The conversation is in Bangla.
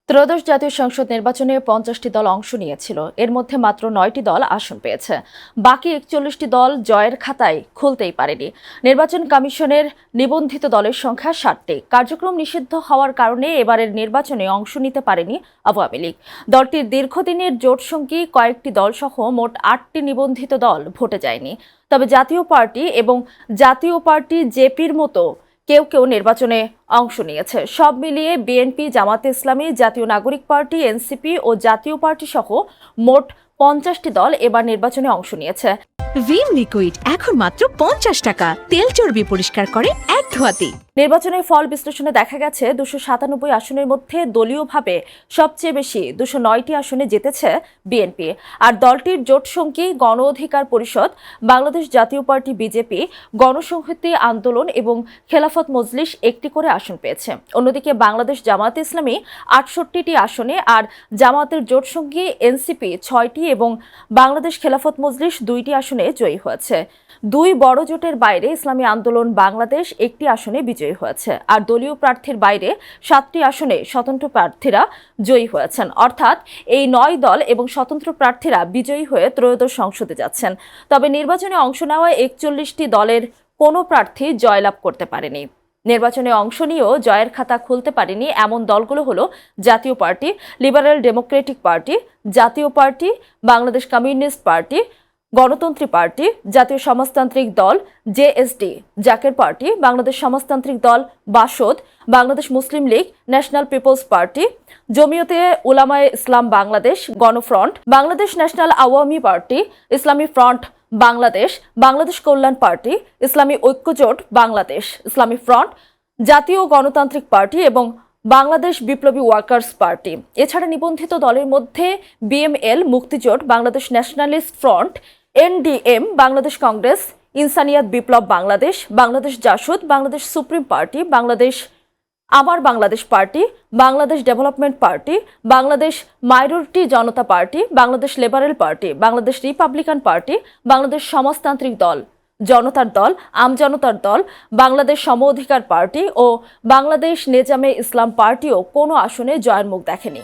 ত্রয়োদশ জাতীয় সংসদ নির্বাচনে 50টি দল অংশ নিয়েছিল। এর মধ্যে মাত্র 9টি দল আসন পেয়েছে। বাকি 41টি দল জয়ের খাতায় খুলতেই পারেনি। নির্বাচন কমিশনের নিবন্ধিত দলের সংখ্যা 60টি। কার্যক্রম নিষিদ্ধ হওয়ার কারণে এবারের নির্বাচনে অংশ নিতে পারেনি আওয়ামী লীগ। দলটির দীর্ঘদিনের জোটসঙ্গী কয়েকটি দলসহ মোট 8টি নিবন্ধিত দল ভোটে যায়নি। তবে জাতীয় পার্টি এবং জাতীয় পার্টি জেপির মতো কেউ কেউ নির্বাচনে অংশ নিয়েছে। সব মিলিয়ে বিএনপি, জামায়াতে ইসলামী, জাতীয় নাগরিক পার্টি, এনসিপি ও জাতীয় পার্টি সহ মোট 50টি দল এবার নির্বাচনে অংশ নিয়েছে। ভিম লিকুইড এখন মাত্র 50 টাকা, তেল চর্বি পরিষ্কার করে এক ধোয়াতেই। নির্বাচনের ফল বিশ্লেষণে দেখা গেছে 297 আসনের মধ্যে দলীয়ভাবে সবচেয়ে বেশি 209টি আসনে জিতেছে বিএনপি। আর দলটির জোটসঙ্গী গণ অধিকার পরিষদ, বাংলাদেশ জাতীয় পার্টি বিজেপি, গণসংহতি আন্দোলন এবং খেলাফত মজলিস একটি করে আসন পেয়েছে। অন্যদিকে বাংলাদেশ জামায়াতে ইসলামী 68টি আসনে, আর জামায়াতের জোটসঙ্গী এনসিপি 6টি এবং বাংলাদেশ খেলাফত মজলিস 2টি আসনে জয়ী হয়েছে। দুই বড় জোটের বাইরে ইসলামী আন্দোলন বাংলাদেশ একটি আসনে বিজয়ী হয়েছে। আর দলীয় প্রার্থীর বাইরে 7টি আসনে স্বতন্ত্র প্রার্থীরা জয়ী হয়েছেন। অর্থাৎ এই 9 দল এবং স্বতন্ত্র প্রার্থীরা বিজয়ী হয়ে ত্রয়োদশ সংসদে যাচ্ছেন। তবে নির্বাচনে অংশ নেওয়া 41টি দলের কোনো প্রার্থী জয়লাভ করতে পারেনি। নির্বাচনে অংশ নিয়েও জয়ের খাতা খুলতে পারেনি এমন দলগুলো হলো Jatiya party, liberal democratic party, Jatiya party, Bangladesh communist party, Gonotontri party, Jatiya Samajtantrik Dal JSD, Zaker party, Bangladesh Samajtantrik Dal BASAD, Bangladesh Muslim League, national people's party, Jamiate Ulamaye Islam Bangladesh, Ganofront, Bangladesh national Awami party, Islami front Bangladesh, Bangladesh Kalyan party, Islami Oikyajote Bangladesh, ইসলামী ফ্রন্ট, জাতীয় গণতান্ত্রিক পার্টি এবং বাংলাদেশ বিপ্লবী ওয়ার্কার্স পার্টি। এছাড়া নিবন্ধিত দলের মধ্যে BML, Muktijote, Bangladesh nationalist front, NDM, Bangladesh Congress, Insaniyat Biplob Bangladesh, Bangladesh JASAD, Bangladesh supreme party, Bangladesh Amar Bangladesh party, Bangladesh development party, Bangladesh minority Janata party, Bangladesh liberal party, Bangladesh republican party, Bangladesh Samajtantrik Dal, জনতার দল, আমজনতার দল, বাংলাদেশ সম অধিকার পার্টি ও বাংলাদেশ নেজামে ইসলাম পার্টিও কোনো আসনে জয়ের মুখ দেখেনি।